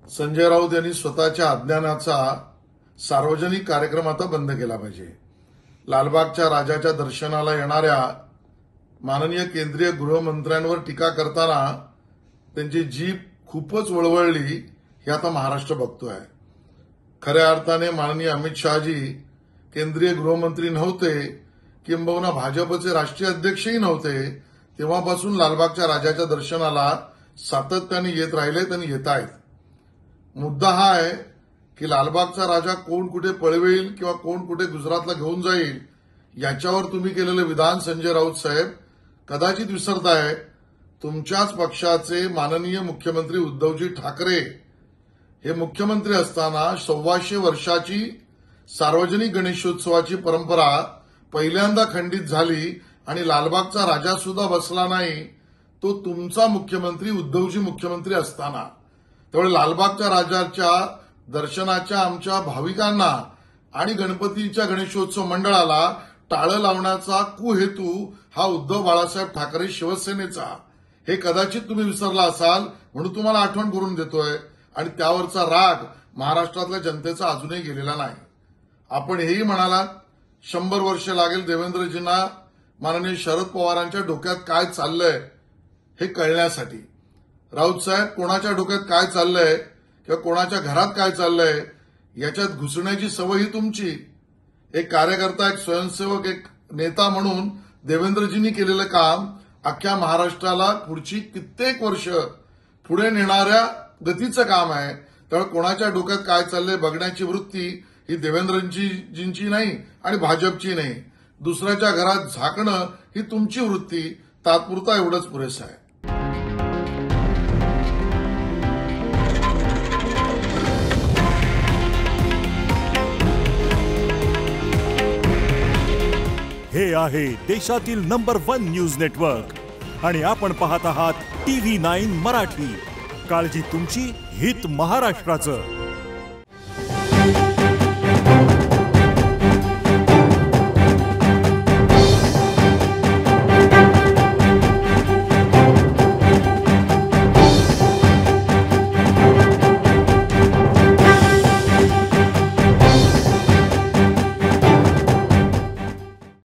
संजय राऊत यांनी स्वतःच्या अज्ञानाचा सार्वजनिक कार्यक्रम आता बंद केला पाहिजे। लालबागच्या राजाच्या दर्शनाला येणाऱ्या माननीय केंद्रीय गृहमंत्र्यांवर टीका करताना त्यांची जीभ खूपच वळवळली हे आता महाराष्ट्र बघतोय। खऱ्या अर्थाने माननीय अमित शहाजी केंद्रीय गृहमंत्री नव्हते, किंबहुना भाजपचे राष्ट्रीय अध्यक्षही नव्हते, तेव्हापासून लालबागच्या राजाच्या दर्शनाला सातत्याने येत राहिलेत आणि येत आहेत। मुद्दा हा आहे की लालबागचा राजा कोण कुठे पळवेल किंवा कोण कुठे गुजरातला घेऊन जाईल याच्यावर तुम्ही केलेले विधान संजय राऊत साहेब कदाचित विसरताय। तुमच्याच पक्षाचे माननीय मुख्यमंत्री उद्धवजी ठाकरे हे मुख्यमंत्री असताना 125 वर्षाची सार्वजनिक गणेशोत्सवाची परंपरा पहिल्यांदा खंडित झाली आणि लालबागचा राजा सुद्धा बसला नाही, तो तुमचा मुख्यमंत्री उद्धवजी मुख्यमंत्री असताना। त्यामुळे लालबागच्या राजाच्या दर्शनाच्या आमच्या भाविकांना आणि गणपतीच्या गणेशोत्सव मंडळाला टाळं लावण्याचा कुहेतू हा उद्धव बाळासाहेब ठाकरे शिवसेनेचा, हे कदाचित तुम्ही विसरला असाल म्हणून तुम्हाला आठवण करून देतोय। आणि त्यावरचा राग महाराष्ट्रातल्या जनतेचा अजूनही गेलेला नाही। आपण हेही म्हणालात 100 वर्ष लागेल देवेंद्रजींना माननीय शरद पवारांच्या डोक्यात काय चाललंय हे कळण्यासाठी। राऊत साहेब, कोणाच्या डोक्यात काय चाललंय किंवा कोणाच्या घरात काय चाललंय याच्यात घुसण्याची सवय ही तुमची। एक कार्यकर्ता, एक स्वयंसेवक, एक नेता म्हणून देवेंद्रजींनी केलेलं काम अख्ख्या महाराष्ट्राला पुढची कित्येक वर्ष पुढे नेणाऱ्या गतीचं काम आहे। त्यामुळे कोणाच्या डोक्यात काय चाललंय बघण्याची वृत्ती ही देवेंद्रजींची नाही आणि भाजपची नाही। दुसऱ्याच्या घरात झाकणं ही तुमची वृत्ती, तात्पुरता एवढंच पुरेसं आहे। हे आहे देशातील नंबर 1 न्यूज नेटवर्क आणि आपण पाहत आहात TV9 मराठी। काळजी तुमची, हित महाराष्ट्राचं।